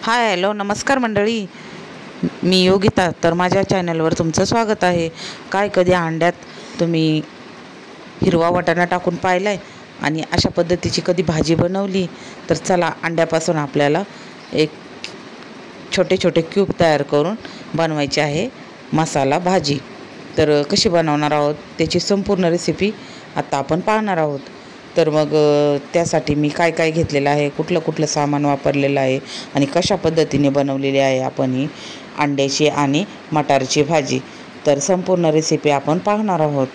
Hi hello नमस्कार मंडळी, मी योगिता. तर माझ्या चॅनलवर तुमचं स्वागत आहे. काय कधी अंड्यात तुम्ही हिरवा वाटाणा टाकून पाहिला आहे आणि अशा पद्धतीची कधी भाजी बनवली? तर चला, अंड्यापासून आपल्याला एक छोटे छोटे क्यूब तयार करून बनवायचे आहे मसाला भाजी. तर कशी बनवणार आहोत त्याची संपूर्ण रेसिपी आता आपण पाहणार आहोत. तर मग त्यासाठी मी काय काय घेतलेलं आहे, कुठलं कुठलं सामान वापरलेलं आहे आणि कशा पद्धतीने बनवलेली आहे आपण ही अंड्याची आणि मटारची भाजी. तर संपूर्ण रेसिपी आपण पाहणार आहोत.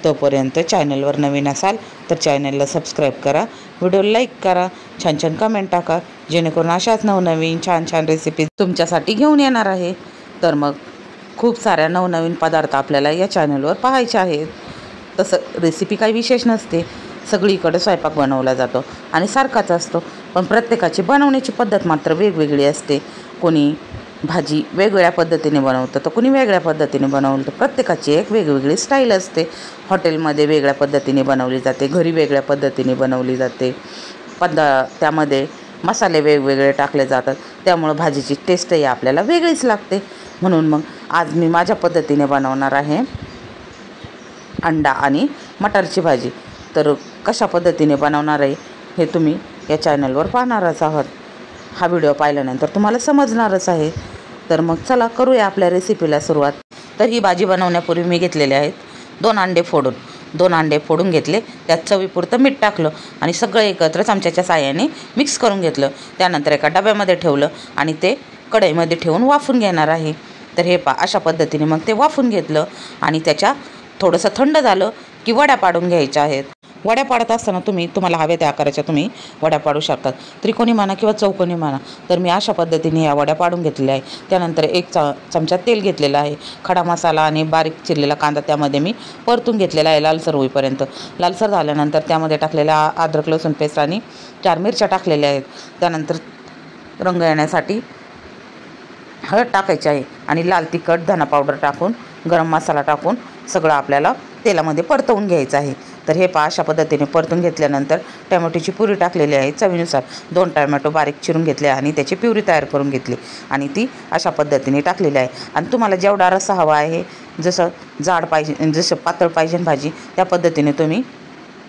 तोपर्यंत चॅनलवर नवीन असाल तर चॅनलला सबस्क्राईब करा, व्हिडिओ लाईक करा, छान छान कमेंट टाका, जेणेकरून अशाच नवनवीन छान छान रेसिपी तुमच्यासाठी घेऊन येणार आहे. तर मग खूप साऱ्या नवनवीन पदार्थ आपल्याला या चॅनलवर पाहायचे आहेत. तसं रेसिपी काही विशेष नसते, सगळीकडे स्वयंपाक बनवला जातो आणि सारखाच असतो, पण प्रत्येकाची बनवण्याची पद्धत मात्र वेगवेगळी असते. कोणी भाजी वेगवेगळ्या पद्धतीने बनवतं तर कोणी वेगळ्या पद्धतीने बनवलं. तर प्रत्येकाची एक वेगवेगळी स्टाईल असते. हॉटेलमध्ये वेगळ्या पद्धतीने बनवली जाते, घरी वेगळ्या पद्धतीने बनवली जाते. त्यामध्ये मसाले वेगवेगळे टाकले जातात, त्यामुळं भाजीची टेस्टही आपल्याला वेगळीच लागते. म्हणून मग आज मी माझ्या पद्धतीने बनवणार आहे अंडा आणि मटारची भाजी. तर कशा पद्धतीने बनवणार आहे हे तुम्ही या चॅनलवर पाहणारच आहात. हा व्हिडिओ पाहिल्यानंतर तुम्हाला समजणारच आहे. तर मग चला करूया आपल्या रेसिपीला सुरुवात. तर ही भाजी बनवण्यापूर्वी मी घेतलेले आहेत 2 अंडे फोडून घेतले. त्यात चवीपुरतं मीठ टाकलं आणि सगळं एकत्र चमच्याच्या साहाय्याने मिक्स करून घेतलं. त्यानंतर एका डब्यामध्ये ठेवलं आणि ते कढईमध्ये ठेवून वाफून घेणार आहे. तर हे अशा पद्धतीने मग ते वाफून घेतलं आणि त्याच्या थोडंसं थंड झालं की वड्या पाडून घ्यायच्या आहेत. वड्या पाडत असताना तुम्हाला हव्या त्या आकाराच्या तुम्ही वड्या पाडू शकतात, त्रिकोणी म्हणा किंवा चौकोनी म्हणा. तर मी अशा पद्धतीने या वड्या पाडून घेतलेल्या आहे. त्यानंतर एक चमचा तेल घेतलेला आहे, खडा मसाला आणि बारीक चिरलेला कांदा त्यामध्ये मी परतून घेतलेला आहे लालसर होईपर्यंत. लालसर झाल्यानंतर त्यामध्ये टाकलेला अद्रक लसूण पेस्ट आणि 4 मिरच्या टाकलेल्या आहेत. त्यानंतर रंग येण्यासाठी हळद टाकायची आहे आणि लाल तिखट, धना पावडर टाकून, गरम मसाला टाकून सगळं आपल्याला तेलामध्ये परतवून घ्यायचं आहे. तर हे अशा पद्धतीने परतून घेतल्यानंतर टॅमॅटोची प्युरी टाकलेली आहे चवीनुसार. 2 टॅमॅटो बारीक चिरून घेतले आणि त्याची प्युरी तयार करून घेतली आणि ती अशा पद्धतीने टाकलेली आहे. आणि तुम्हाला जेवढा रस्सा हवा आहे, जसं जाड पाहिजे, जसं पातळ पाहिजे भाजी, त्या पद्धतीने तुम्ही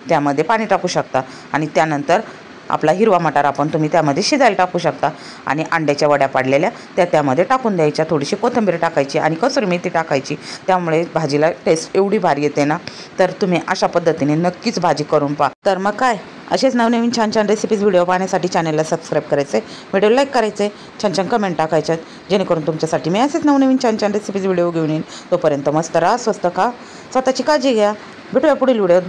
त्यामध्ये पाणी टाकू शकता. आणि त्यानंतर आपला हिरवा मटार तुम्ही त्यामध्ये शिजायला टाकू शकता आणि अंड्याच्या वड्या पाडलेल्या त्यामध्ये टाकून द्यायच्या. थोडीशी कोथिंबीर टाकायची आणि कसुरी मेथी टाकायची, त्यामुळे भाजीला टेस्ट एवढी भारी येते ना. तर तुम्ही अशा पद्धतीने नक्कीच भाजी करून पहा. तर मग काय, असेच नवनवीन छान छान रेसिपीज व्हिडिओ पाहण्यासाठी चॅनलला सबस्क्राईब करायचे, व्हिडिओ लाईक करायचे, छान छान कमेंट टाकायच्यात, जेणेकरून तुमच्यासाठी मी असेच नवनवीन छान छान रेसिपीज व्हिडिओ घेऊन येईन. तोपर्यंत मस्त राहा, स्वस्त खा, स्वतःची काळजी घ्या. भेटूया पुढील व्हिडिओत.